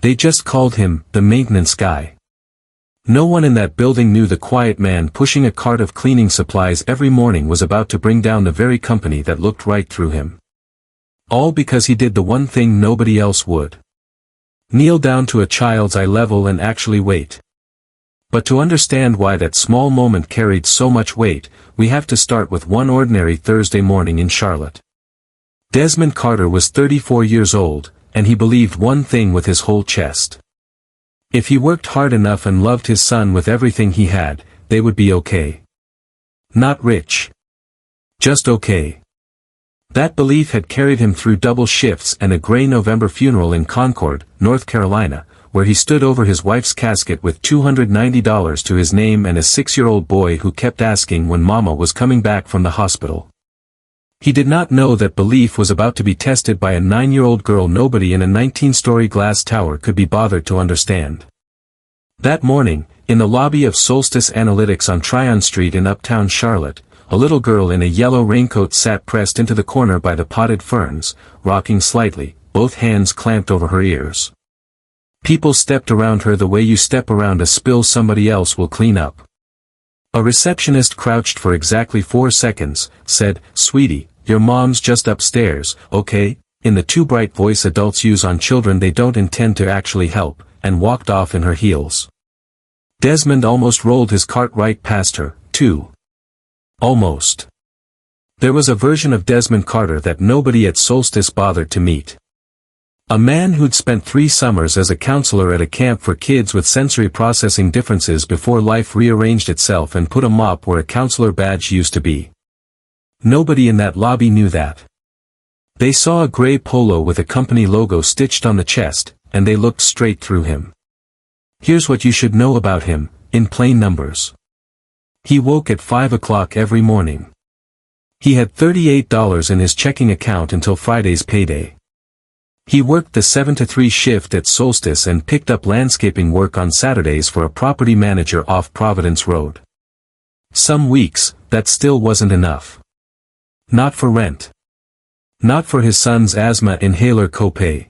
They just called him the maintenance guy. No one in that building knew the quiet man pushing a cart of cleaning supplies every morning was about to bring down the very company that looked right through him. All because he did the one thing nobody else would. Kneel down to a child's eye level and actually wait. But to understand why that small moment carried so much weight, we have to start with one ordinary Thursday morning in Charlotte. Desmond Carter was 34 years old, and he believed one thing with his whole chest. If he worked hard enough and loved his son with everything he had, they would be okay. Not rich. Just okay. That belief had carried him through double shifts and a gray November funeral in Concord, North Carolina, where he stood over his wife's casket with $290 to his name and a 6-year-old boy who kept asking when Mama was coming back from the hospital. He did not know that belief was about to be tested by a 9-year-old girl nobody in a 19-story glass tower could be bothered to understand. That morning, in the lobby of Solstice Analytics on Tryon Street in uptown Charlotte, a little girl in a yellow raincoat sat pressed into the corner by the potted ferns, rocking slightly, both hands clamped over her ears. People stepped around her the way you step around a spill somebody else will clean up. A receptionist crouched for exactly 4 seconds, said, "Sweetie, your mom's just upstairs, okay?" in the too bright voice adults use on children they don't intend to actually help, and walked off in her heels. Desmond almost rolled his cart right past her, too. Almost. There was a version of Desmond Carter that nobody at Solstice bothered to meet. A man who'd spent 3 summers as a counselor at a camp for kids with sensory processing differences before life rearranged itself and put a mop where a counselor badge used to be. Nobody in that lobby knew that. They saw a gray polo with a company logo stitched on the chest, and they looked straight through him. Here's what you should know about him, in plain numbers. He woke at 5 o'clock every morning. He had $38 in his checking account until Friday's payday. He worked the 7 to 3 shift at Solstice and picked up landscaping work on Saturdays for a property manager off Providence Road. Some weeks, that still wasn't enough. Not for rent. Not for his son's asthma inhaler copay.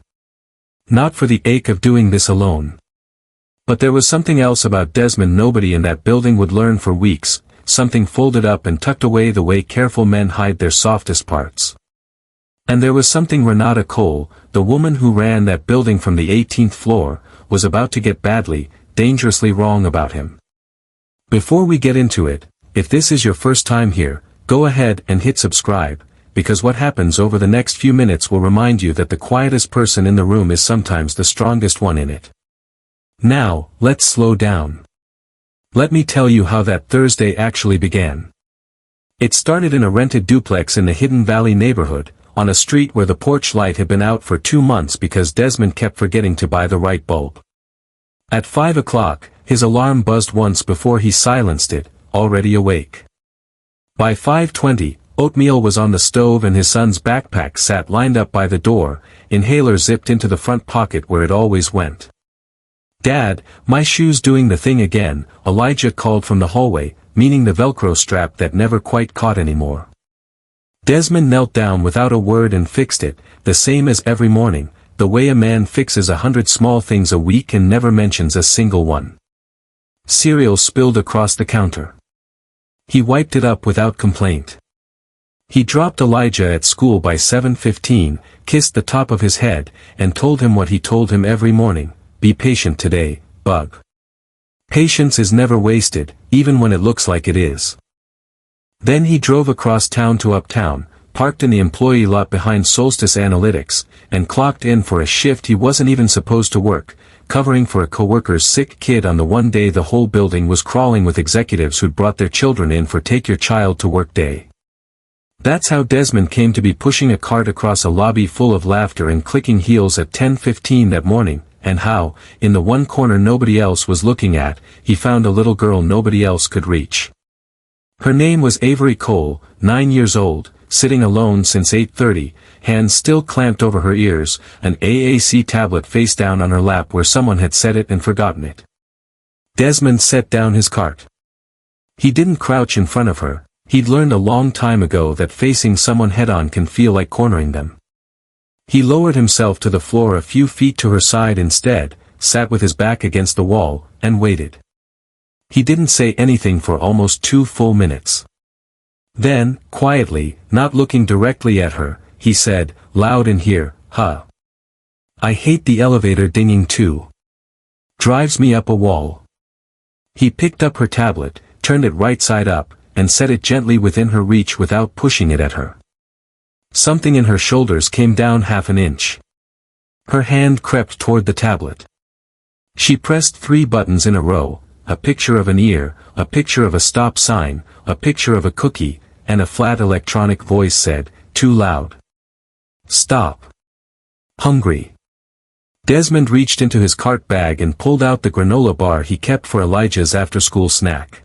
Not for the ache of doing this alone. But there was something else about Desmond nobody in that building would learn for weeks, something folded up and tucked away the way careful men hide their softest parts. And there was something Renata Cole, the woman who ran that building from the 18th floor, was about to get badly, dangerously wrong about him. Before we get into it, if this is your first time here, go ahead and hit subscribe, because what happens over the next few minutes will remind you that the quietest person in the room is sometimes the strongest one in it. Now, let's slow down. Let me tell you how that Thursday actually began. It started in a rented duplex in the Hidden Valley neighborhood, on a street where the porch light had been out for 2 months because Desmond kept forgetting to buy the right bulb. At 5 o'clock, his alarm buzzed once before he silenced it, already awake. By 5:20, oatmeal was on the stove and his son's backpack sat lined up by the door, inhaler zipped into the front pocket where it always went. "Dad, my shoe's doing the thing again," Elijah called from the hallway, meaning the Velcro strap that never quite caught anymore. Desmond knelt down without a word and fixed it, the same as every morning, the way a man fixes 100 small things a week and never mentions a single one. Cereal spilled across the counter. He wiped it up without complaint. He dropped Elijah at school by 7:15, kissed the top of his head, and told him what he told him every morning: "Be patient today, bug. Patience is never wasted, even when it looks like it is." Then he drove across town to uptown, parked in the employee lot behind Solstice Analytics, and clocked in for a shift he wasn't even supposed to work, covering for a coworker's sick kid on the one day the whole building was crawling with executives who'd brought their children in for Take Your Child to Work Day. That's how Desmond came to be pushing a cart across a lobby full of laughter and clicking heels at 10:15 that morning, and how, in the one corner nobody else was looking at, he found a little girl nobody else could reach. Her name was Avery Cole, 9 years old, sitting alone since 8:30, hands still clamped over her ears, an AAC tablet face down on her lap where someone had set it and forgotten it. Desmond set down his cart. He didn't crouch in front of her. He'd learned a long time ago that facing someone head-on can feel like cornering them. He lowered himself to the floor a few feet to her side instead, sat with his back against the wall, and waited. He didn't say anything for almost 2 full minutes. Then, quietly, not looking directly at her, he said, loud in here, "Huh. I hate the elevator dinging too. Drives me up a wall." He picked up her tablet, turned it right side up, and set it gently within her reach without pushing it at her. Something in her shoulders came down half an inch. Her hand crept toward the tablet. She pressed 3 buttons in a row, a picture of an ear, a picture of a stop sign, a picture of a cookie, and a flat electronic voice said, too loud. "Stop. Hungry." Desmond reached into his cart bag and pulled out the granola bar he kept for Elijah's after-school snack.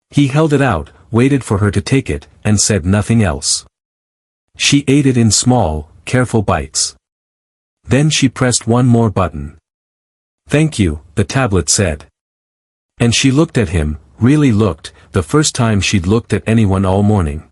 He held it out, waited for her to take it, and said nothing else. She ate it in small, careful bites. Then she pressed one more button. "Thank you," the tablet said. And she looked at him, really looked, the first time she'd looked at anyone all morning.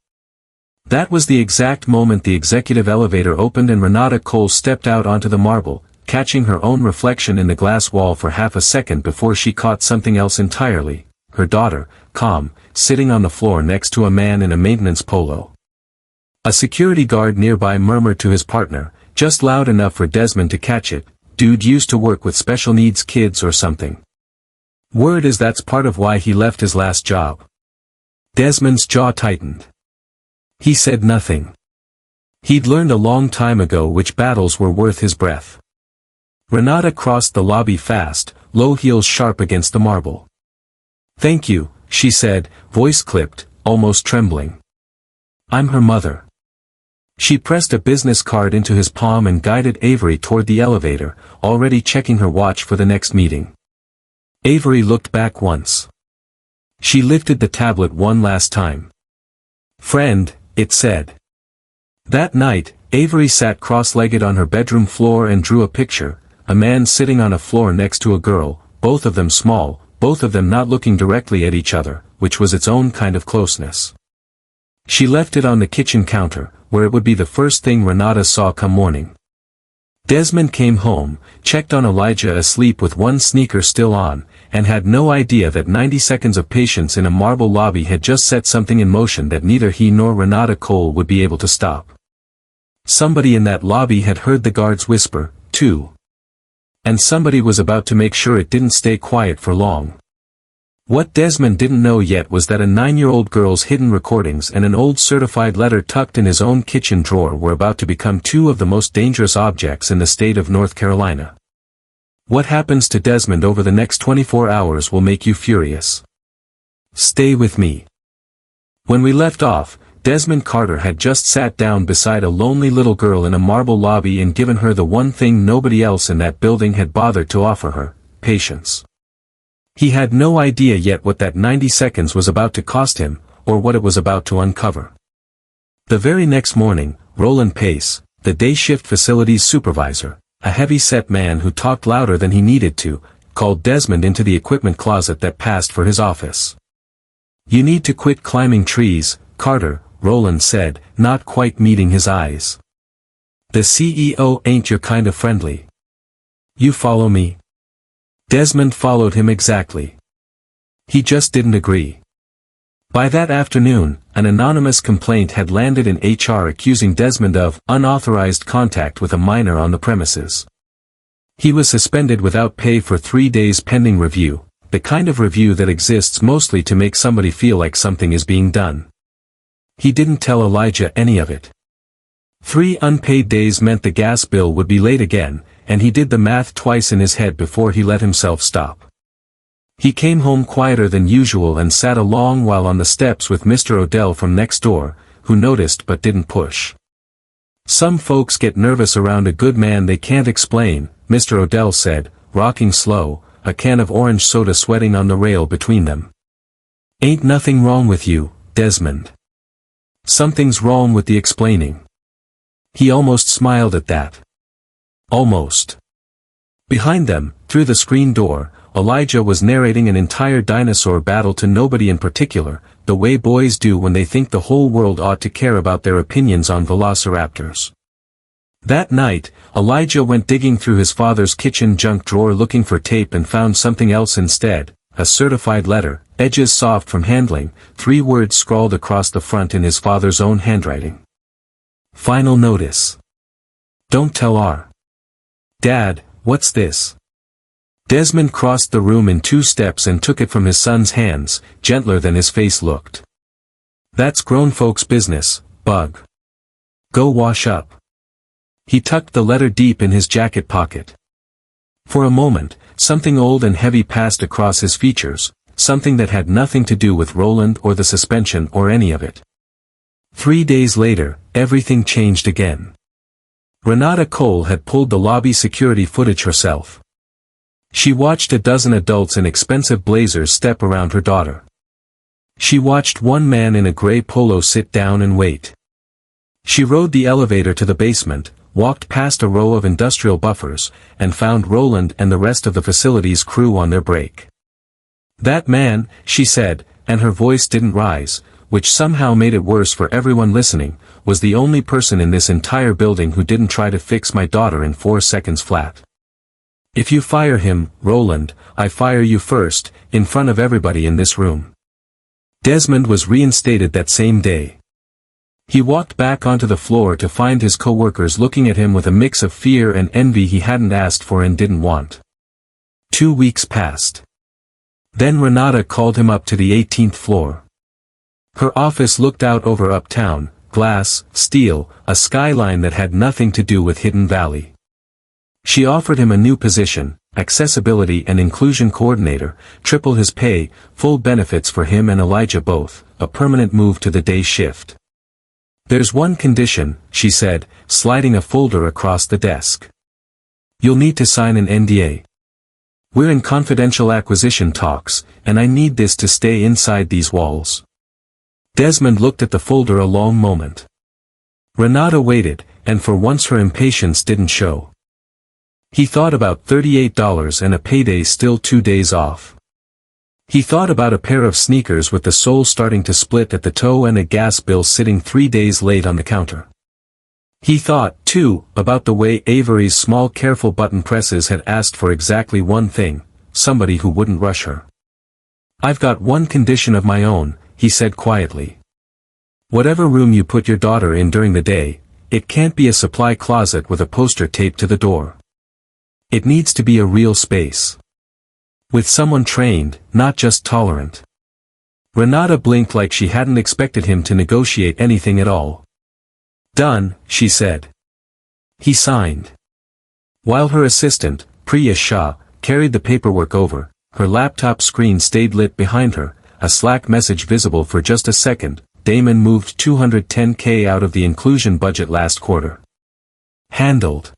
That was the exact moment the executive elevator opened and Renata Cole stepped out onto the marble, catching her own reflection in the glass wall for half a second before she caught something else entirely, her daughter, calm, sitting on the floor next to a man in a maintenance polo. A security guard nearby murmured to his partner, just loud enough for Desmond to catch it, "Dude used to work with special needs kids or something." Word is that's part of why he left his last job. Desmond's jaw tightened. He said nothing. He'd learned a long time ago which battles were worth his breath. Renata crossed the lobby fast, low heels sharp against the marble. "Thank you," she said, voice clipped, almost trembling. "I'm her mother." She pressed a business card into his palm and guided Avery toward the elevator, already checking her watch for the next meeting. Avery looked back once. She lifted the tablet one last time. "Friend," it said. That night, Avery sat cross-legged on her bedroom floor and drew a picture, a man sitting on a floor next to a girl, both of them small, both of them not looking directly at each other, which was its own kind of closeness. She left it on the kitchen counter, where it would be the first thing Renata saw come morning. Desmond came home, checked on Elijah asleep with one sneaker still on, and had no idea that 90 seconds of patience in a marble lobby had just set something in motion that neither he nor Renata Cole would be able to stop. Somebody in that lobby had heard the guards whisper, too. And somebody was about to make sure it didn't stay quiet for long. What Desmond didn't know yet was that a 9-year-old girl's hidden recordings and an old certified letter tucked in his own kitchen drawer were about to become 2 of the most dangerous objects in the state of North Carolina. What happens to Desmond over the next 24 hours will make you furious. Stay with me. When we left off, Desmond Carter had just sat down beside a lonely little girl in a marble lobby and given her the one thing nobody else in that building had bothered to offer her, patience. He had no idea yet what that 90 seconds was about to cost him, or what it was about to uncover. The very next morning, Roland Pace, the day shift facilities supervisor, a heavy-set man who talked louder than he needed to, called Desmond into the equipment closet that passed for his office. "You need to quit climbing trees, Carter," Roland said, not quite meeting his eyes. "The CEO ain't your kind of friendly. You follow me?" Desmond followed him exactly. He just didn't agree. By that afternoon, an anonymous complaint had landed in HR accusing Desmond of unauthorized contact with a minor on the premises. He was suspended without pay for 3 days pending review, the kind of review that exists mostly to make somebody feel like something is being done. He didn't tell Elijah any of it. 3 unpaid days meant the gas bill would be late again, and he did the math twice in his head before he let himself stop. He came home quieter than usual and sat a long while on the steps with Mr. Odell from next door, who noticed but didn't push. "Some folks get nervous around a good man they can't explain," Mr. Odell said, rocking slow, a can of orange soda sweating on the rail between them. "Ain't nothing wrong with you, Desmond. Something's wrong with the explaining." He almost smiled at that. Almost. Behind them, through the screen door, Elijah was narrating an entire dinosaur battle to nobody in particular, the way boys do when they think the whole world ought to care about their opinions on velociraptors. That night, Elijah went digging through his father's kitchen junk drawer looking for tape and found something else instead, a certified letter, edges soft from handling, 3 words scrawled across the front in his father's own handwriting. Final notice. Don't tell R. Dad, what's this? Desmond crossed the room in 2 steps and took it from his son's hands, gentler than his face looked. That's grown folks' business, bug. Go wash up. He tucked the letter deep in his jacket pocket. For a moment, something old and heavy passed across his features, something that had nothing to do with Roland or the suspension or any of it. 3 days later, everything changed again. Renata Cole had pulled the lobby security footage herself. She watched a dozen adults in expensive blazers step around her daughter. She watched one man in a gray polo sit down and wait. She rode the elevator to the basement, walked past a row of industrial buffers, and found Roland and the rest of the facility's crew on their break. That man, she said, and her voice didn't rise, which somehow made it worse for everyone listening, was the only person in this entire building who didn't try to fix my daughter in 4 seconds flat. If you fire him, Roland, I fire you first, in front of everybody in this room. Desmond was reinstated that same day. He walked back onto the floor to find his co-workers looking at him with a mix of fear and envy he hadn't asked for and didn't want. 2 weeks passed. Then Renata called him up to the 18th floor. Her office looked out over uptown, glass, steel, a skyline that had nothing to do with Hidden Valley. She offered him a new position, accessibility and inclusion coordinator, triple his pay, full benefits for him and Elijah both, a permanent move to the day shift. There's one condition, she said, sliding a folder across the desk. You'll need to sign an NDA. We're in confidential acquisition talks, and I need this to stay inside these walls. Desmond looked at the folder a long moment. Renata waited, and for once her impatience didn't show. He thought about $38 and a payday still 2 days off. He thought about a pair of sneakers with the sole starting to split at the toe and a gas bill sitting 3 days late on the counter. He thought, too, about the way Avery's small careful button presses had asked for exactly one thing, somebody who wouldn't rush her. I've got one condition of my own, he said quietly. Whatever room you put your daughter in during the day, it can't be a supply closet with a poster taped to the door. It needs to be a real space. With someone trained, not just tolerant. Renata blinked like she hadn't expected him to negotiate anything at all. Done, she said. He signed. While her assistant, Priya Shah, carried the paperwork over, her laptop screen stayed lit behind her, a Slack message visible for just a second. Damon moved $210K out of the inclusion budget last quarter. Handled.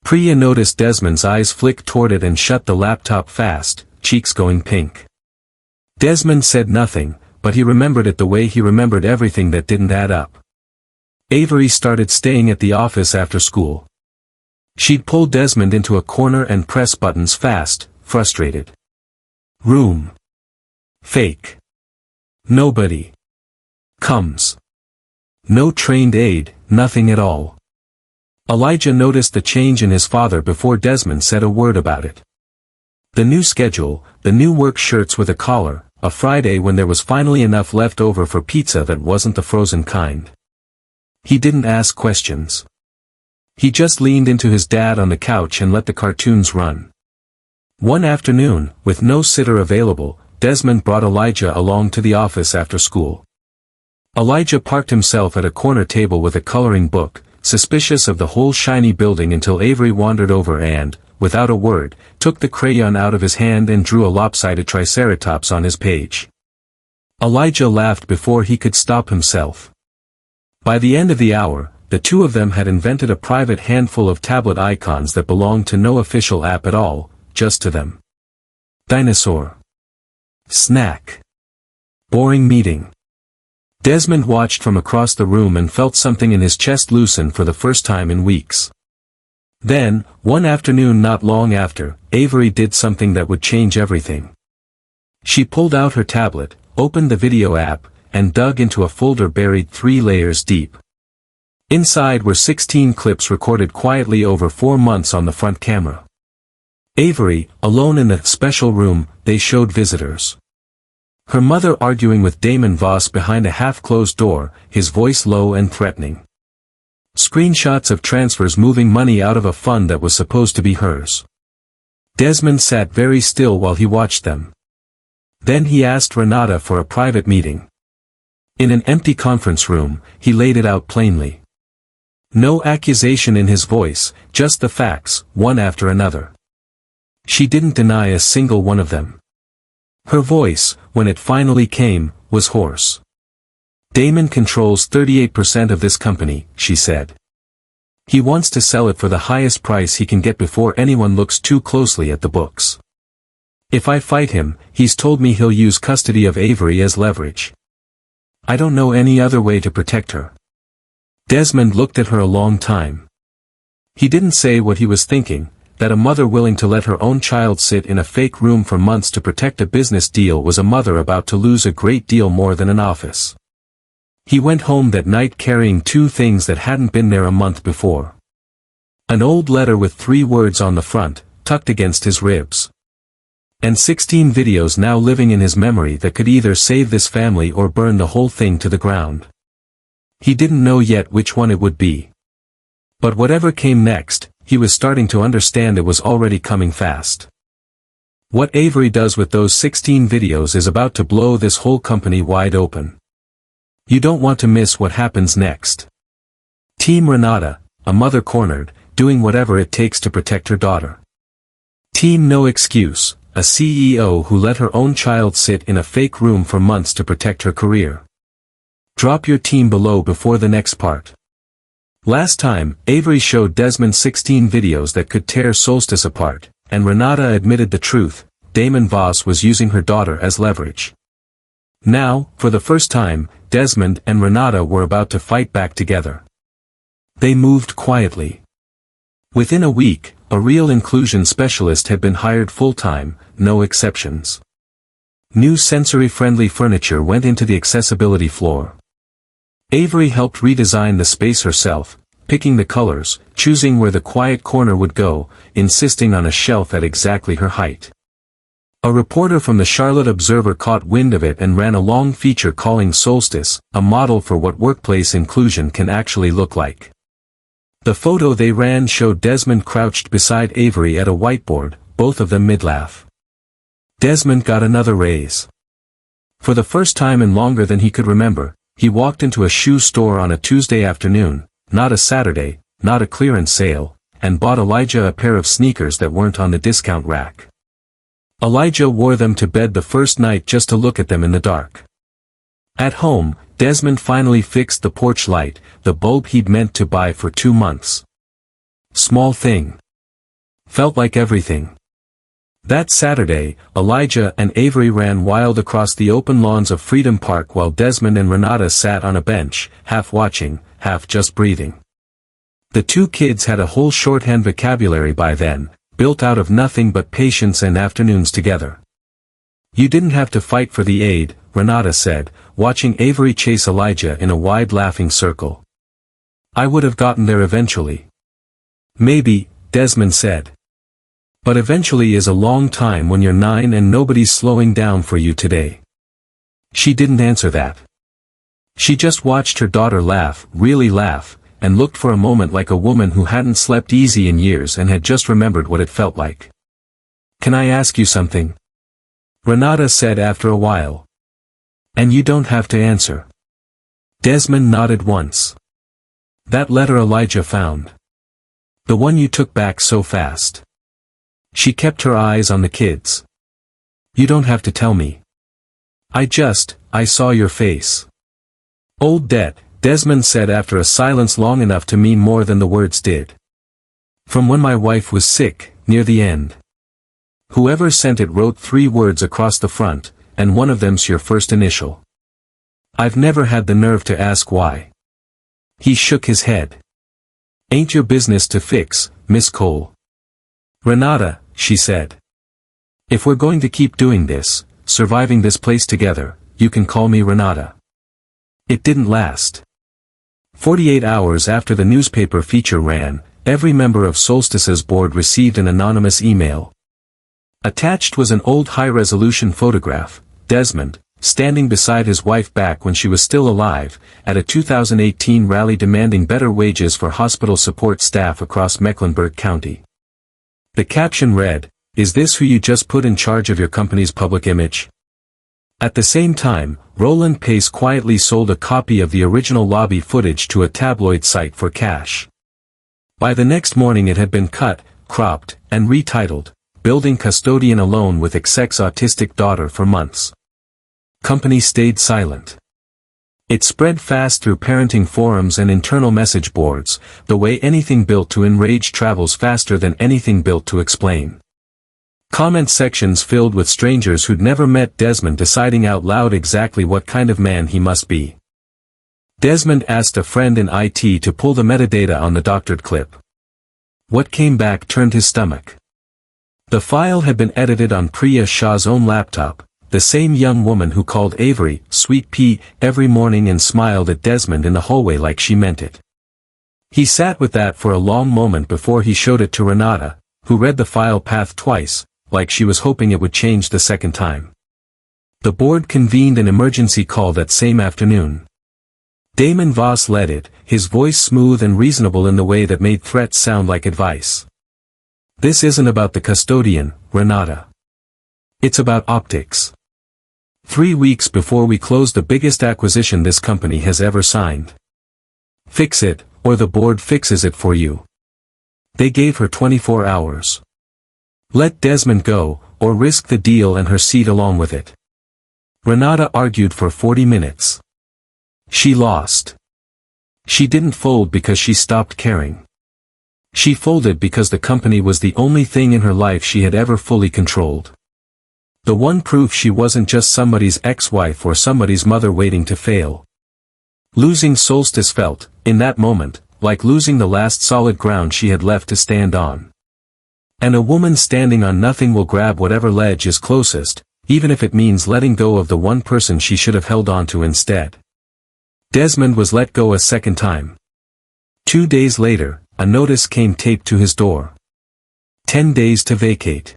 Priya noticed Desmond's eyes flick toward it and shut the laptop fast, cheeks going pink. Desmond said nothing, but he remembered it the way he remembered everything that didn't add up. Avery started staying at the office after school. She'd pull Desmond into a corner and press buttons fast, frustrated. Room. Fake. Nobody. Comes. No trained aide, nothing at all. Elijah noticed the change in his father before Desmond said a word about it. The new schedule, the new work shirts with a collar, a Friday when there was finally enough left over for pizza that wasn't the frozen kind. He didn't ask questions. He just leaned into his dad on the couch and let the cartoons run. One afternoon, with no sitter available, Desmond brought Elijah along to the office after school. Elijah parked himself at a corner table with a coloring book, suspicious of the whole shiny building until Avery wandered over and, without a word, took the crayon out of his hand and drew a lopsided triceratops on his page. Elijah laughed before he could stop himself. By the end of the hour, the two of them had invented a private handful of tablet icons that belonged to no official app at all, just to them. Dinosaur. Snack. Boring meeting. Desmond watched from across the room and felt something in his chest loosen for the first time in weeks. Then, one afternoon not long after, Avery did something that would change everything. She pulled out her tablet, opened the video app, and dug into a folder buried 3 layers deep. Inside were 16 clips recorded quietly over 4 months on the front camera. Avery, alone in the special room, they showed visitors. Her mother arguing with Damon Voss behind a half-closed door, his voice low and threatening. Screenshots of transfers moving money out of a fund that was supposed to be hers. Desmond sat very still while he watched them. Then he asked Renata for a private meeting. In an empty conference room, he laid it out plainly. No accusation in his voice, just the facts, one after another. She didn't deny a single one of them. Her voice, when it finally came, was hoarse. Damon controls 38% of this company, she said. He wants to sell it for the highest price he can get before anyone looks too closely at the books. If I fight him, he's told me he'll use custody of Avery as leverage. I don't know any other way to protect her. Desmond looked at her a long time. He didn't say what he was thinking, that a mother willing to let her own child sit in a fake room for months to protect a business deal was a mother about to lose a great deal more than an office. He went home that night carrying 2 things that hadn't been there a month before. An old letter with 3 words on the front, tucked against his ribs. And 16 videos now living in his memory that could either save this family or burn the whole thing to the ground. He didn't know yet which one it would be. But whatever came next, he was starting to understand it was already coming fast. What Avery does with those 16 videos is about to blow this whole company wide open. You don't want to miss what happens next. Team Renata, a mother cornered, doing whatever it takes to protect her daughter. Team No Excuse, a CEO who let her own child sit in a fake room for months to protect her career. Drop your team below before the next part. Last time, Avery showed Desmond 16 videos that could tear Solstice apart, and Renata admitted the truth, Damon Voss was using her daughter as leverage. Now, for the first time, Desmond and Renata were about to fight back together. They moved quietly. Within a week, a real inclusion specialist had been hired full-time, no exceptions. New sensory-friendly furniture went into the accessibility floor. Avery helped redesign the space herself, picking the colors, choosing where the quiet corner would go, insisting on a shelf at exactly her height. A reporter from the Charlotte Observer caught wind of it and ran a long feature calling Solstice a model for what workplace inclusion can actually look like. The photo they ran showed Desmond crouched beside Avery at a whiteboard, both of them mid-laugh. Desmond got another raise. For the first time in longer than he could remember, he walked into a shoe store on a Tuesday afternoon, not a Saturday, not a clearance sale, and bought Elijah a pair of sneakers that weren't on the discount rack. Elijah wore them to bed the first night just to look at them in the dark. At home, Desmond finally fixed the porch light, the bulb he'd meant to buy for 2 months. Small thing. Felt like everything. That Saturday, Elijah and Avery ran wild across the open lawns of Freedom Park while Desmond and Renata sat on a bench, half watching, half just breathing. The 2 kids had a whole shorthand vocabulary by then, built out of nothing but patience and afternoons together. You didn't have to fight for the aid, Renata said, watching Avery chase Elijah in a wide laughing circle. I would have gotten there eventually. Maybe, Desmond said. But eventually is a long time when you're 9 and nobody's slowing down for you today. She didn't answer that. She just watched her daughter laugh, really laugh, and looked for a moment like a woman who hadn't slept easy in years and had just remembered what it felt like. Can I ask you something? Renata said after a while. And you don't have to answer. Desmond nodded once. That letter Elijah found. The one you took back so fast. She kept her eyes on the kids. You don't have to tell me. I saw your face. Old debt, Desmond said after a silence long enough to mean more than the words did. From when my wife was sick, near the end. Whoever sent it wrote 3 words across the front, and one of them's your first initial. I've never had the nerve to ask why. He shook his head. Ain't your business to fix, Miss Cole. Renata, she said. If we're going to keep doing this, surviving this place together, you can call me Renata. It didn't last. 48 hours after the newspaper feature ran, every member of Solstice's board received an anonymous email. Attached was an old high-resolution photograph, Desmond, standing beside his wife back when she was still alive, at a 2018 rally demanding better wages for hospital support staff across Mecklenburg County. The caption read, "Is this who you just put in charge of your company's public image?" At the same time, Roland Pace quietly sold a copy of the original lobby footage to a tabloid site for cash. By the next morning it had been cut, cropped, and retitled, "Building Custodian Alone with Exec's Autistic Daughter for Months." Company stayed silent. It spread fast through parenting forums and internal message boards, the way anything built to enrage travels faster than anything built to explain. Comment sections filled with strangers who'd never met Desmond deciding out loud exactly what kind of man he must be. Desmond asked a friend in IT to pull the metadata on the doctored clip. What came back turned his stomach. The file had been edited on Priya Shah's own laptop, the same young woman who called Avery, Sweet Pea, every morning and smiled at Desmond in the hallway like she meant it. He sat with that for a long moment before he showed it to Renata, who read the file path twice, like she was hoping it would change the second time. The board convened an emergency call that same afternoon. Damon Voss led it, his voice smooth and reasonable in the way that made threats sound like advice. "This isn't about the custodian, Renata. It's about optics. 3 weeks before we close the biggest acquisition this company has ever signed. Fix it, or the board fixes it for you." They gave her 24 hours. Let Desmond go, or risk the deal and her seat along with it. Renata argued for 40 minutes. She lost. She didn't fold because she stopped caring. She folded because the company was the only thing in her life she had ever fully controlled. The one proof she wasn't just somebody's ex-wife or somebody's mother waiting to fail. Losing Solstice felt, in that moment, like losing the last solid ground she had left to stand on. And a woman standing on nothing will grab whatever ledge is closest, even if it means letting go of the one person she should have held on to instead. Desmond was let go a second time. 2 days later, a notice came taped to his door. 10 days to vacate.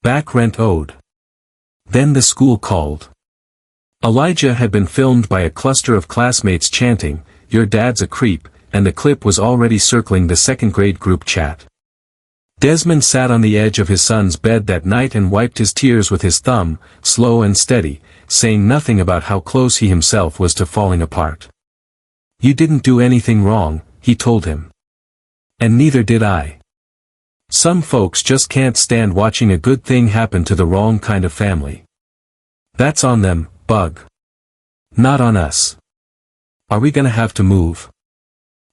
Back rent owed. Then the school called. Elijah had been filmed by a cluster of classmates chanting, "Your dad's a creep," and the clip was already circling the second-grade group chat. Desmond sat on the edge of his son's bed that night and wiped his tears with his thumb, slow and steady, saying nothing about how close he himself was to falling apart. "You didn't do anything wrong," he told him. "And neither did I. Some folks just can't stand watching a good thing happen to the wrong kind of family. That's on them, Bug. Not on us. Are we gonna have to move?"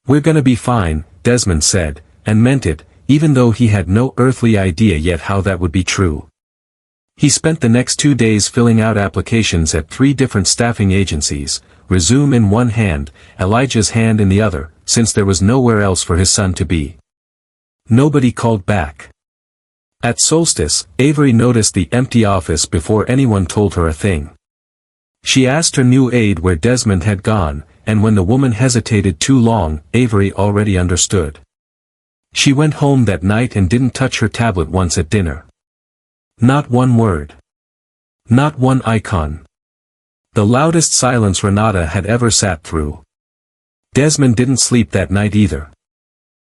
"We're gonna be fine," Desmond said, and meant it, even though he had no earthly idea yet how that would be true. He spent the next 2 days filling out applications at 3 different staffing agencies, resume in one hand, Elijah's hand in the other, since there was nowhere else for his son to be. Nobody called back. At Solstice, Avery noticed the empty office before anyone told her a thing. She asked her new aide where Desmond had gone, and when the woman hesitated too long, Avery already understood. She went home that night and didn't touch her tablet once at dinner. Not one word. Not one icon. The loudest silence Renata had ever sat through. Desmond didn't sleep that night either.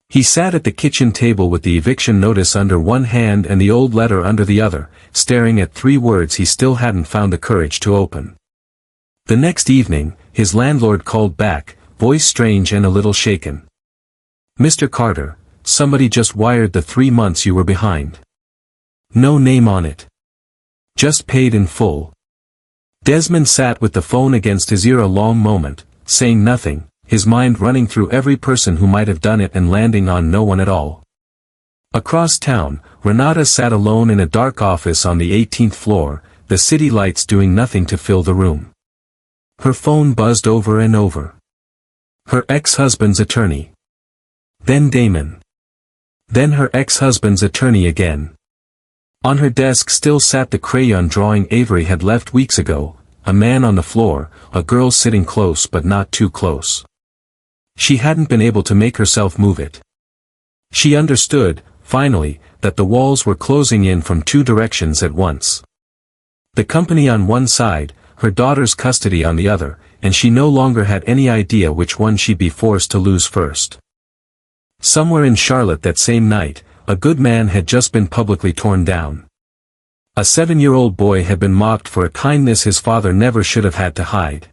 He sat at the kitchen table with the eviction notice under one hand and the old letter under the other, staring at 3 words he still hadn't found the courage to open. The next evening, his landlord called back, voice strange and a little shaken. "Mr. Carter, somebody just wired the 3 months you were behind. No name on it. Just paid in full." Desmond sat with the phone against his ear a long moment, saying nothing, his mind running through every person who might have done it and landing on no one at all. Across town, Renata sat alone in a dark office on the 18th floor, the city lights doing nothing to fill the room. Her phone buzzed over and over. Her ex-husband's attorney. Then Damon. Then her ex-husband's attorney again. On her desk still sat the crayon drawing Avery had left weeks ago, a man on the floor, a girl sitting close but not too close. She hadn't been able to make herself move it. She understood, finally, that the walls were closing in from two directions at once. The company on one side, her daughter's custody on the other, and she no longer had any idea which one she'd be forced to lose first. Somewhere in Charlotte that same night, a good man had just been publicly torn down. A 7-year-old boy had been mocked for a kindness his father never should have had to hide.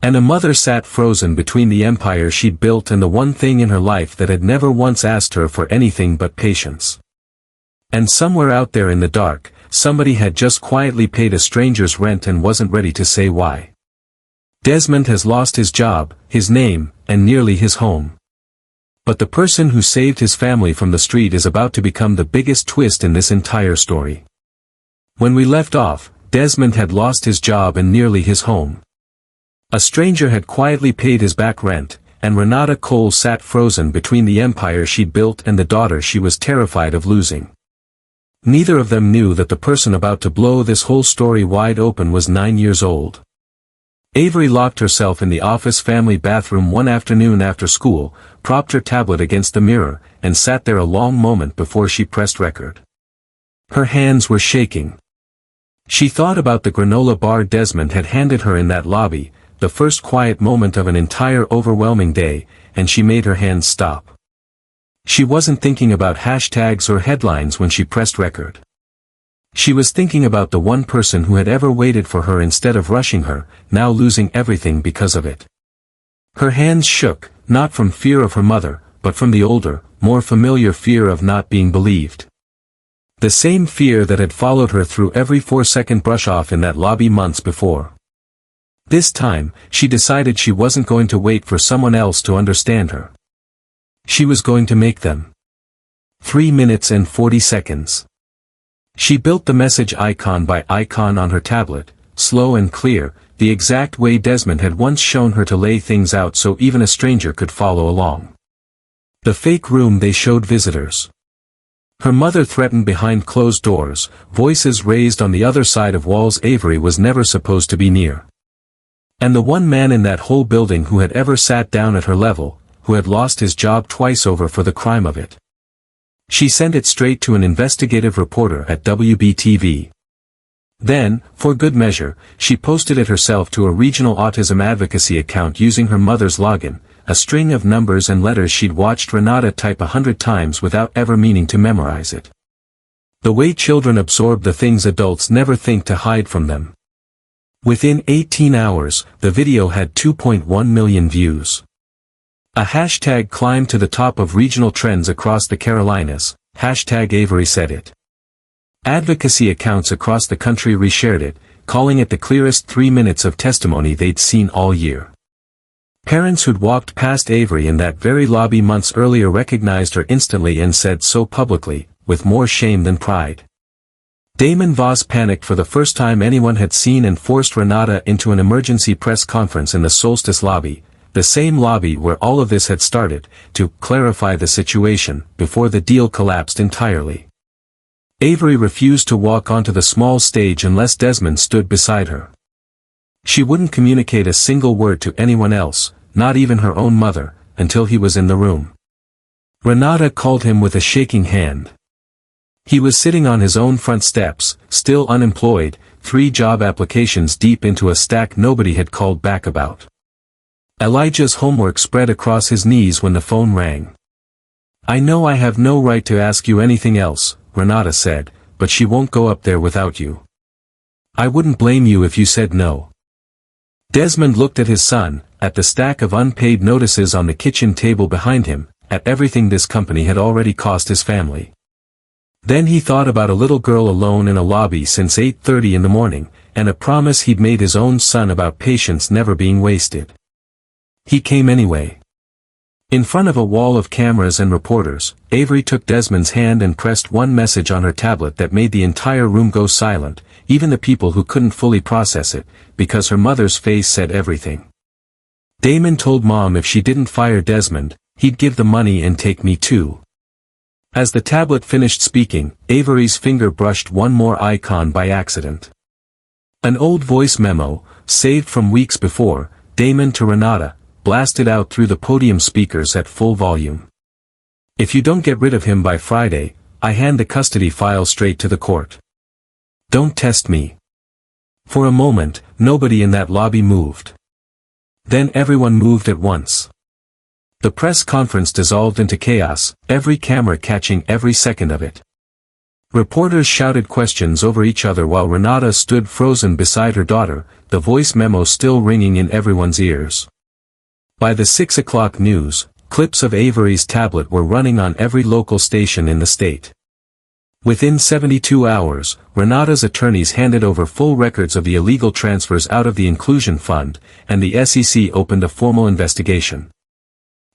And a mother sat frozen between the empire she'd built and the one thing in her life that had never once asked her for anything but patience. And somewhere out there in the dark, somebody had just quietly paid a stranger's rent and wasn't ready to say why. Desmond has lost his job, his name, and nearly his home. But the person who saved his family from the street is about to become the biggest twist in this entire story. When we left off, Desmond had lost his job and nearly his home. A stranger had quietly paid his back rent, and Renata Cole sat frozen between the empire she'd built and the daughter she was terrified of losing. Neither of them knew that the person about to blow this whole story wide open was 9 years old. Avery locked herself in the office family bathroom one afternoon after school, propped her tablet against the mirror, and sat there a long moment before she pressed record. Her hands were shaking. She thought about the granola bar Desmond had handed her in that lobby, the first quiet moment of an entire overwhelming day, and she made her hands stop. She wasn't thinking about hashtags or headlines when she pressed record. She was thinking about the one person who had ever waited for her instead of rushing her, now losing everything because of it. Her hands shook, not from fear of her mother, but from the older, more familiar fear of not being believed. The same fear that had followed her through every 4-second brush-off in that lobby months before. This time, she decided she wasn't going to wait for someone else to understand her. She was going to make them. 3 minutes and 40 seconds. She built the message icon by icon on her tablet, slow and clear, the exact way Desmond had once shown her to lay things out so even a stranger could follow along. The fake room they showed visitors. Her mother threatened behind closed doors, voices raised on the other side of walls Avery was never supposed to be near. And the one man in that whole building who had ever sat down at her level, who had lost his job twice over for the crime of it. She sent it straight to an investigative reporter at WBTV. Then, for good measure, she posted it herself to a regional autism advocacy account using her mother's login, a string of numbers and letters she'd watched Renata type 100 times without ever meaning to memorize it. The way children absorb the things adults never think to hide from them. Within 18 hours, the video had 2.1 million views. A hashtag climbed to the top of regional trends across the Carolinas, hashtag Avery said it. Advocacy accounts across the country reshared it, calling it the clearest 3 minutes of testimony they'd seen all year. Parents who'd walked past Avery in that very lobby months earlier recognized her instantly and said so publicly, with more shame than pride. Damon Voss panicked for the first time anyone had seen and forced Renata into an emergency press conference in the Solstice lobby, the same lobby where all of this had started, to clarify the situation, before the deal collapsed entirely. Avery refused to walk onto the small stage unless Desmond stood beside her. She wouldn't communicate a single word to anyone else, not even her own mother, until he was in the room. Renata called him with a shaking hand. He was sitting on his own front steps, still unemployed, 3 job applications deep into a stack nobody had called back about. Elijah's homework spread across his knees when the phone rang. "I know I have no right to ask you anything else," Renata said, "but she won't go up there without you. I wouldn't blame you if you said no." Desmond looked at his son, at the stack of unpaid notices on the kitchen table behind him, at everything this company had already cost his family. Then he thought about a little girl alone in a lobby since 8:30 in the morning, and a promise he'd made his own son about patience never being wasted. He came anyway. In front of a wall of cameras and reporters, Avery took Desmond's hand and pressed one message on her tablet that made the entire room go silent, even the people who couldn't fully process it, because her mother's face said everything. Damon told Mom if she didn't fire Desmond, he'd give the money and take me too. As the tablet finished speaking, Avery's finger brushed one more icon by accident. An old voice memo, saved from weeks before, Damon to Renata, blasted out through the podium speakers at full volume. "If you don't get rid of him by Friday, I hand the custody file straight to the court. Don't test me." For a moment, nobody in that lobby moved. Then everyone moved at once. The press conference dissolved into chaos, every camera catching every second of it. Reporters shouted questions over each other while Renata stood frozen beside her daughter, the voice memo still ringing in everyone's ears. By the 6 o'clock news, clips of Avery's tablet were running on every local station in the state. Within 72 hours, Renata's attorneys handed over full records of the illegal transfers out of the Inclusion Fund, and the SEC opened a formal investigation.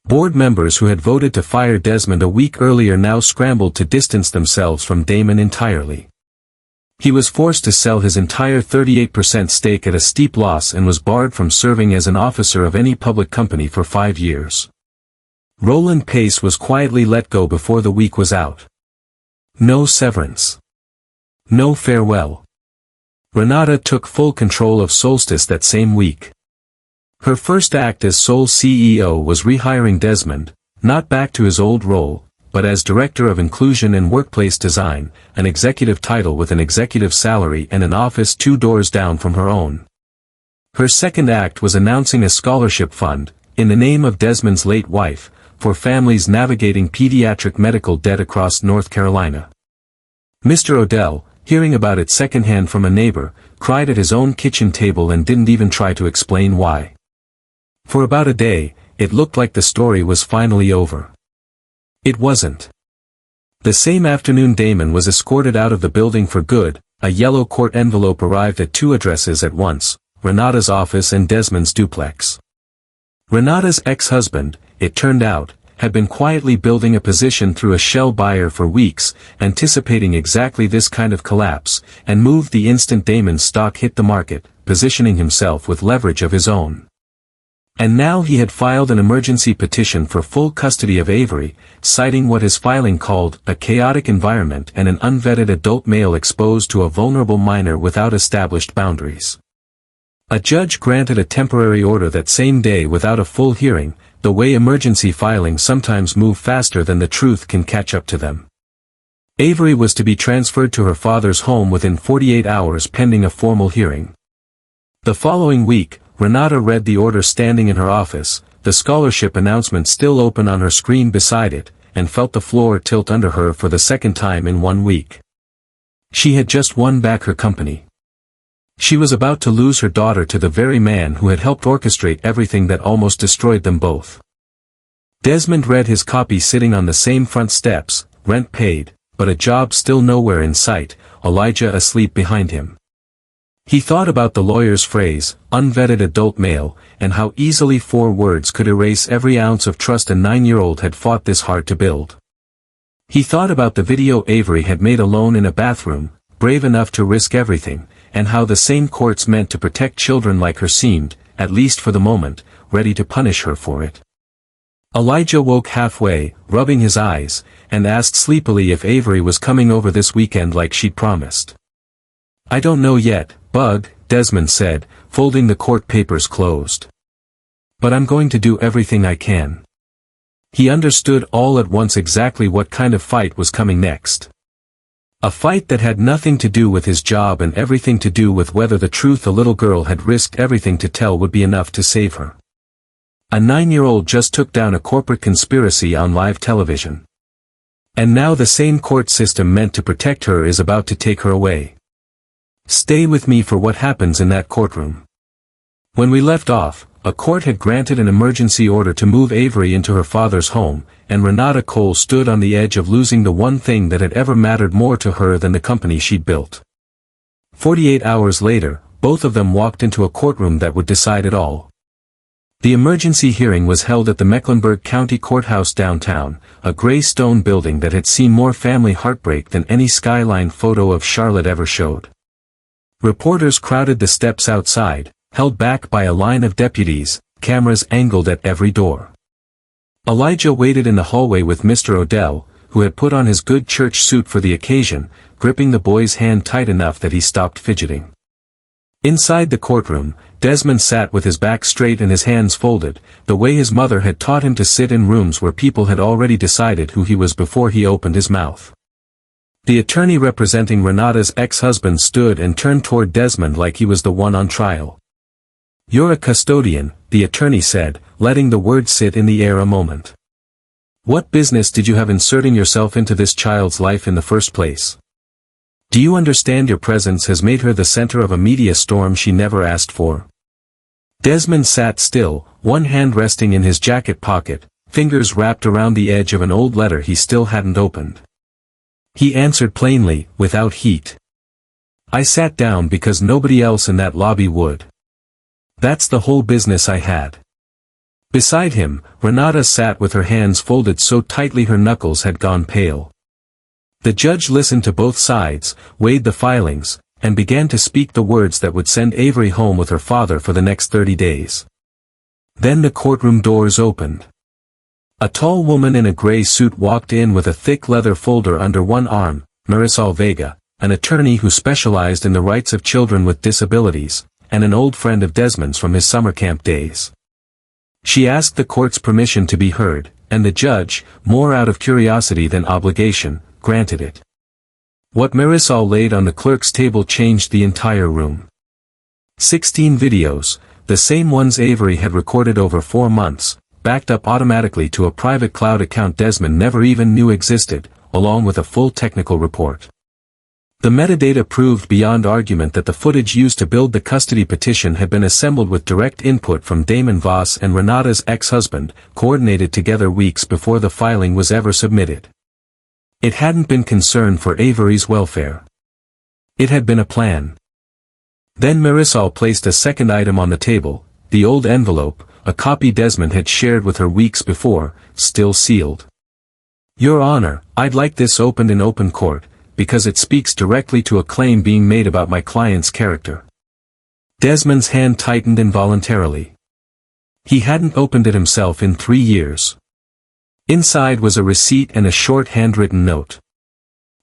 Board members who had voted to fire Desmond a week earlier now scrambled to distance themselves from Damon entirely. He was forced to sell his entire 38% stake at a steep loss and was barred from serving as an officer of any public company for 5 years. Roland Pace was quietly let go before the week was out. No severance. No farewell. Renata took full control of Solstice that same week. Her first act as sole CEO was rehiring Desmond, not back to his old role, but as Director of Inclusion and Workplace Design, an executive title with an executive salary and an office 2 doors down from her own. Her second act was announcing a scholarship fund, in the name of Desmond's late wife, for families navigating pediatric medical debt across North Carolina. Mr. Odell, hearing about it secondhand from a neighbor, cried at his own kitchen table and didn't even try to explain why. For about a day, it looked like the story was finally over. It wasn't. The same afternoon Damon was escorted out of the building for good. A yellow court envelope arrived at 2 addresses at once, Renata's office and Desmond's duplex. Renata's ex-husband, it turned out, had been quietly building a position through a shell buyer for weeks, anticipating exactly this kind of collapse, and moved the instant Damon's stock hit the market, positioning himself with leverage of his own. And now he had filed an emergency petition for full custody of Avery, citing what his filing called a chaotic environment and an unvetted adult male exposed to a vulnerable minor without established boundaries. A judge granted a temporary order that same day without a full hearing, the way emergency filings sometimes move faster than the truth can catch up to them. Avery was to be transferred to her father's home within 48 hours pending a formal hearing. The following week, Renata read the order standing in her office, the scholarship announcement still open on her screen beside it, and felt the floor tilt under her for the second time in 1 week. She had just won back her company. She was about to lose her daughter to the very man who had helped orchestrate everything that almost destroyed them both. Desmond read his copy sitting on the same front steps, rent paid, but a job still nowhere in sight, Elijah asleep behind him. He thought about the lawyer's phrase, unvetted adult male, and how easily 4 words could erase every ounce of trust a 9-year-old had fought this hard to build. He thought about the video Avery had made alone in a bathroom, brave enough to risk everything, and how the same courts meant to protect children like her seemed, at least for the moment, ready to punish her for it. Elijah woke halfway, rubbing his eyes, and asked sleepily if Avery was coming over this weekend like she'd promised. "I don't know yet, Bug," Desmond said, folding the court papers closed. "But I'm going to do everything I can." He understood all at once exactly what kind of fight was coming next. A fight that had nothing to do with his job and everything to do with whether the truth the little girl had risked everything to tell would be enough to save her. A 9-year-old just took down a corporate conspiracy on live television. And now the same court system meant to protect her is about to take her away. Stay with me for what happens in that courtroom. When we left off, a court had granted an emergency order to move Avery into her father's home, and Renata Cole stood on the edge of losing the one thing that had ever mattered more to her than the company she'd built. 48 hours later, both of them walked into a courtroom that would decide it all. The emergency hearing was held at the Mecklenburg County Courthouse downtown, a gray stone building that had seen more family heartbreak than any skyline photo of Charlotte ever showed. Reporters crowded the steps outside, held back by a line of deputies, cameras angled at every door. Elijah waited in the hallway with Mr. Odell, who had put on his good church suit for the occasion, gripping the boy's hand tight enough that he stopped fidgeting. Inside the courtroom, Desmond sat with his back straight and his hands folded, the way his mother had taught him to sit in rooms where people had already decided who he was before he opened his mouth. The attorney representing Renata's ex-husband stood and turned toward Desmond like he was the one on trial. "You're a custodian," the attorney said, letting the word sit in the air a moment. "What business did you have inserting yourself into this child's life in the first place? Do you understand your presence has made her the center of a media storm she never asked for?" Desmond sat still, one hand resting in his jacket pocket, fingers wrapped around the edge of an old letter he still hadn't opened. He answered plainly, without heat. "I sat down because nobody else in that lobby would. That's the whole business I had." Beside him, Renata sat with her hands folded so tightly her knuckles had gone pale. The judge listened to both sides, weighed the filings, and began to speak the words that would send Avery home with her father for the next 30 days. Then the courtroom doors opened. A tall woman in a gray suit walked in with a thick leather folder under one arm, Marisol Vega, an attorney who specialized in the rights of children with disabilities, and an old friend of Desmond's from his summer camp days. She asked the court's permission to be heard, and the judge, more out of curiosity than obligation, granted it. What Marisol laid on the clerk's table changed the entire room. 16 videos, the same ones Avery had recorded over 4 months, backed up automatically to a private cloud account Desmond never even knew existed, along with a full technical report. The metadata proved beyond argument that the footage used to build the custody petition had been assembled with direct input from Damon Voss and Renata's ex-husband, coordinated together weeks before the filing was ever submitted. It hadn't been concern for Avery's welfare. It had been a plan. Then Marisol placed a second item on the table, the old envelope, a copy Desmond had shared with her weeks before, still sealed. "Your Honor, I'd like this opened in open court, because it speaks directly to a claim being made about my client's character." Desmond's hand tightened involuntarily. He hadn't opened it himself in 3 years. Inside was a receipt and a short handwritten note.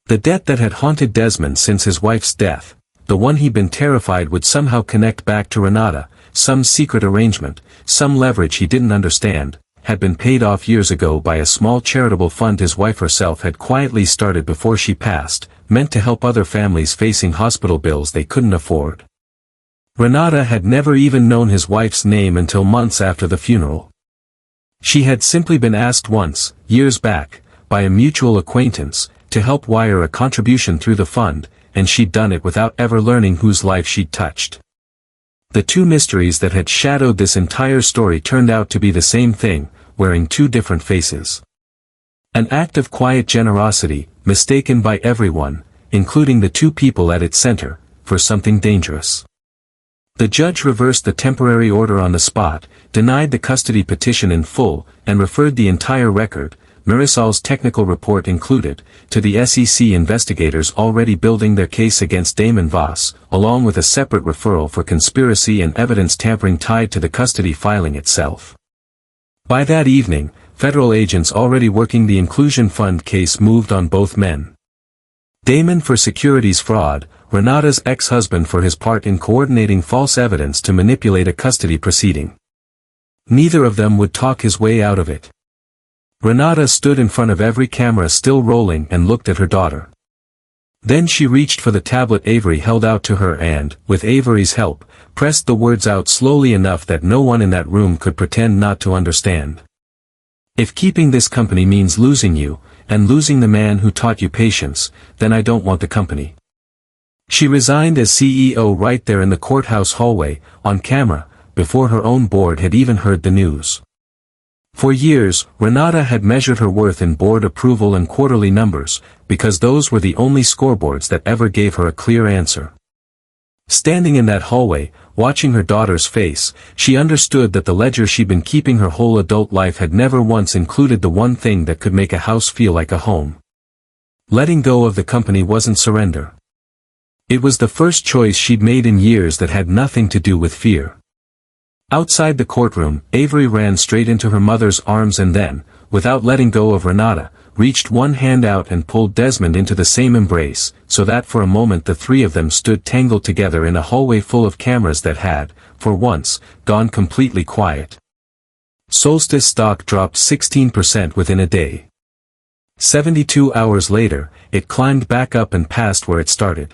The debt that had haunted Desmond since his wife's death, the one he'd been terrified would somehow connect back to Renata, some secret arrangement, some leverage he didn't understand, had been paid off years ago by a small charitable fund his wife herself had quietly started before she passed, meant to help other families facing hospital bills they couldn't afford. Renata had never even known his wife's name until months after the funeral. She had simply been asked once, years back, by a mutual acquaintance, to help wire a contribution through the fund, and she'd done it without ever learning whose life she'd touched. The two mysteries that had shadowed this entire story turned out to be the same thing, wearing 2 different faces. An act of quiet generosity, mistaken by everyone, including the 2 people at its center, for something dangerous. The judge reversed the temporary order on the spot, denied the custody petition in full, and referred the entire record, Marisol's technical report included, to the SEC investigators already building their case against Damon Voss, along with a separate referral for conspiracy and evidence tampering tied to the custody filing itself. By that evening, federal agents already working the Inclusion Fund case moved on both men. Damon for securities fraud, Renata's ex-husband for his part in coordinating false evidence to manipulate a custody proceeding. Neither of them would talk his way out of it. Renata stood in front of every camera still rolling and looked at her daughter. Then she reached for the tablet Avery held out to her and, with Avery's help, pressed the words out slowly enough that no one in that room could pretend not to understand. "If keeping this company means losing you, and losing the man who taught you patience, then I don't want the company." She resigned as CEO right there in the courthouse hallway, on camera, before her own board had even heard the news. For years, Renata had measured her worth in board approval and quarterly numbers, because those were the only scoreboards that ever gave her a clear answer. Standing in that hallway, watching her daughter's face, she understood that the ledger she'd been keeping her whole adult life had never once included the one thing that could make a house feel like a home. Letting go of the company wasn't surrender. It was the first choice she'd made in years that had nothing to do with fear. Outside the courtroom, Avery ran straight into her mother's arms and then, without letting go of Renata, reached one hand out and pulled Desmond into the same embrace, so that for a moment the three of them stood tangled together in a hallway full of cameras that had, for once, gone completely quiet. Solstice stock dropped 16% within a day. 72 hours later, it climbed back up and passed where it started.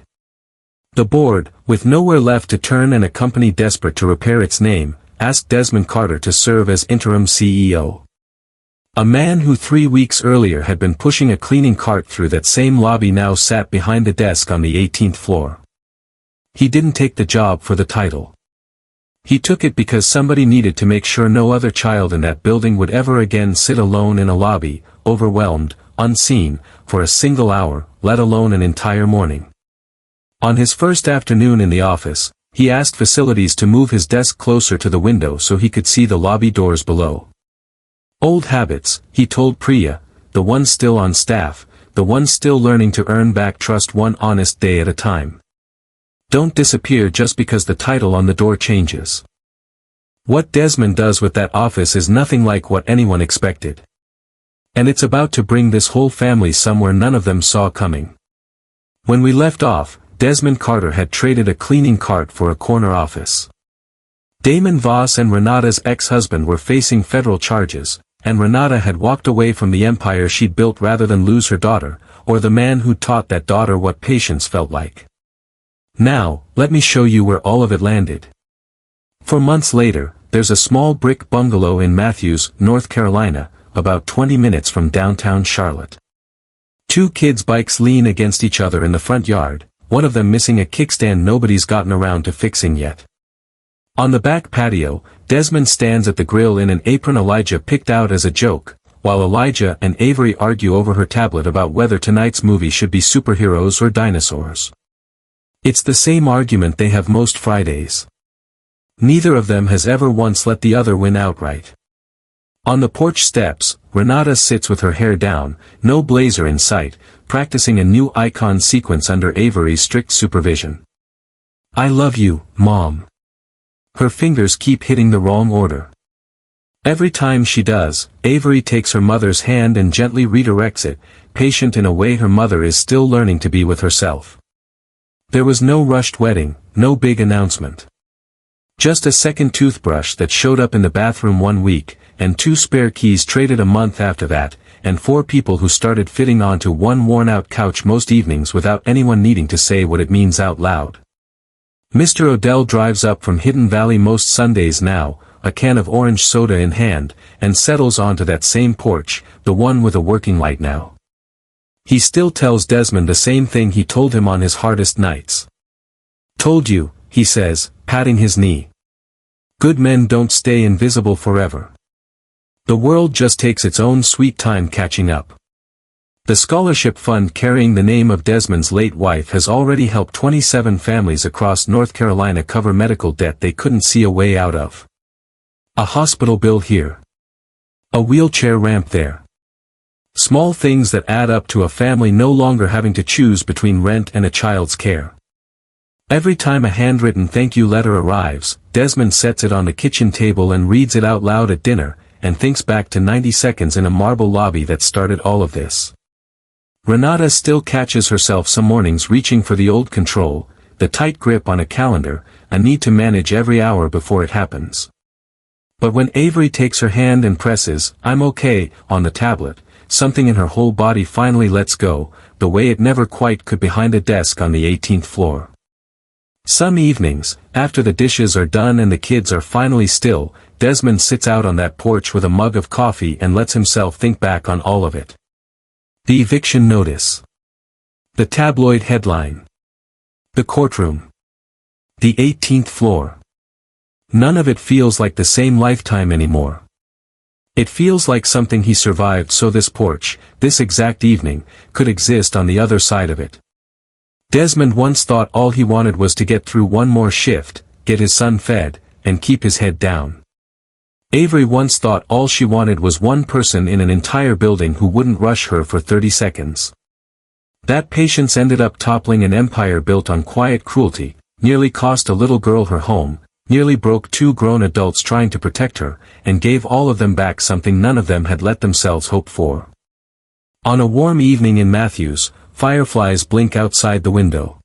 The board, with nowhere left to turn and a company desperate to repair its name, asked Desmond Carter to serve as interim CEO. A man who 3 weeks earlier had been pushing a cleaning cart through that same lobby now sat behind the desk on the 18th floor. He didn't take the job for the title. He took it because somebody needed to make sure no other child in that building would ever again sit alone in a lobby, overwhelmed, unseen, for a single hour, let alone an entire morning. On his first afternoon in the office, he asked facilities to move his desk closer to the window so he could see the lobby doors below. Old habits, he told Priya, the one still on staff, the one still learning to earn back trust one honest day at a time. Don't disappear just because the title on the door changes. What Desmond does with that office is nothing like what anyone expected. And it's about to bring this whole family somewhere none of them saw coming. When we left off, Desmond Carter had traded a cleaning cart for a corner office. Damon Voss and Renata's ex-husband were facing federal charges, and Renata had walked away from the empire she'd built rather than lose her daughter, or the man who taught that daughter what patience felt like. Now, let me show you where all of it landed. 4 months later, there's a small brick bungalow in Matthews, North Carolina, about 20 minutes from downtown Charlotte. 2 kids' bikes lean against each other in the front yard, one of them missing a kickstand nobody's gotten around to fixing yet. On the back patio, Desmond stands at the grill in an apron Elijah picked out as a joke, while Elijah and Avery argue over her tablet about whether tonight's movie should be superheroes or dinosaurs. It's the same argument they have most Fridays. Neither of them has ever once let the other win outright. On the porch steps, Renata sits with her hair down, no blazer in sight, practicing a new icon sequence under Avery's strict supervision. "I love you, Mom." Her fingers keep hitting the wrong order. Every time she does, Avery takes her mother's hand and gently redirects it, patient in a way her mother is still learning to be with herself. There was no rushed wedding, no big announcement. Just a second toothbrush that showed up in the bathroom 1 week, and 2 spare keys traded a month after that, and 4 people who started fitting onto one worn-out couch most evenings without anyone needing to say what it means out loud. Mr. Odell drives up from Hidden Valley most Sundays now, a can of orange soda in hand, and settles onto that same porch, the one with a working light now. He still tells Desmond the same thing he told him on his hardest nights. "Told you," he says, patting his knee. "Good men don't stay invisible forever. The world just takes its own sweet time catching up." The scholarship fund carrying the name of Desmond's late wife has already helped 27 families across North Carolina cover medical debt they couldn't see a way out of. A hospital bill here. A wheelchair ramp there. Small things that add up to a family no longer having to choose between rent and a child's care. Every time a handwritten thank you letter arrives, Desmond sets it on the kitchen table and reads it out loud at dinner, and thinks back to 90 seconds in a marble lobby that started all of this. Renata still catches herself some mornings reaching for the old control, the tight grip on a calendar, a need to manage every hour before it happens. But when Avery takes her hand and presses, "I'm okay," on the tablet, something in her whole body finally lets go, the way it never quite could behind a desk on the 18th floor. Some evenings, after the dishes are done and the kids are finally still, Desmond sits out on that porch with a mug of coffee and lets himself think back on all of it. The eviction notice. The tabloid headline. The courtroom. The 18th floor. None of it feels like the same lifetime anymore. It feels like something he survived so this porch, this exact evening, could exist on the other side of it. Desmond once thought all he wanted was to get through one more shift, get his son fed, and keep his head down. Avery once thought all she wanted was one person in an entire building who wouldn't rush her for 30 seconds. That patience ended up toppling an empire built on quiet cruelty, nearly cost a little girl her home, nearly broke 2 grown adults trying to protect her, and gave all of them back something none of them had let themselves hope for. On a warm evening in Matthews, fireflies blink outside the window.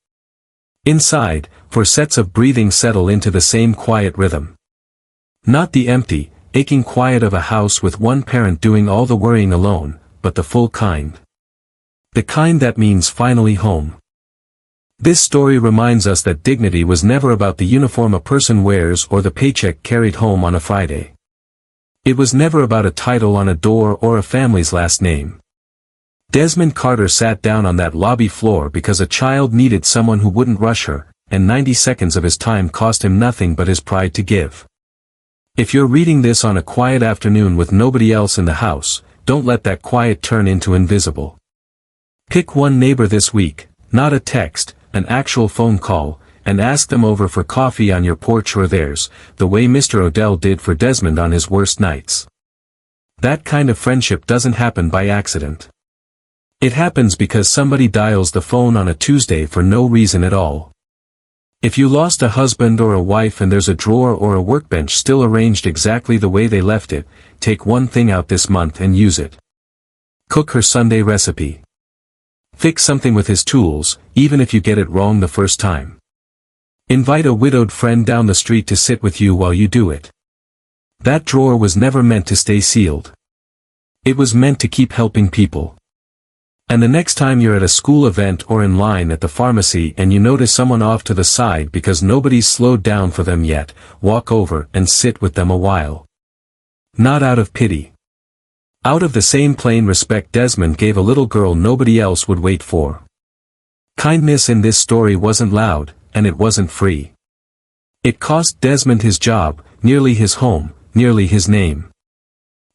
Inside, 4 sets of breathing settle into the same quiet rhythm. Not the empty, aching quiet of a house with one parent doing all the worrying alone, but the full kind. The kind that means finally home. This story reminds us that dignity was never about the uniform a person wears or the paycheck carried home on a Friday. It was never about a title on a door or a family's last name. Desmond Carter sat down on that lobby floor because a child needed someone who wouldn't rush her, and 90 seconds of his time cost him nothing but his pride to give. If you're reading this on a quiet afternoon with nobody else in the house, don't let that quiet turn into invisible. Pick one neighbor this week, not a text, an actual phone call, and ask them over for coffee on your porch or theirs, the way Mr. Odell did for Desmond on his worst nights. That kind of friendship doesn't happen by accident. It happens because somebody dials the phone on a Tuesday for no reason at all. If you lost a husband or a wife and there's a drawer or a workbench still arranged exactly the way they left it, take one thing out this month and use it. Cook her Sunday recipe. Fix something with his tools, even if you get it wrong the first time. Invite a widowed friend down the street to sit with you while you do it. That drawer was never meant to stay sealed. It was meant to keep helping people. And the next time you're at a school event or in line at the pharmacy and you notice someone off to the side because nobody's slowed down for them yet, walk over and sit with them a while. Not out of pity. Out of the same plain respect Desmond gave a little girl nobody else would wait for. Kindness in this story wasn't loud, and it wasn't free. It cost Desmond his job, nearly his home, nearly his name.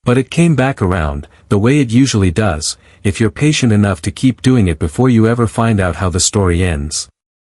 But it came back around, the way it usually does, if you're patient enough to keep doing it before you ever find out how the story ends.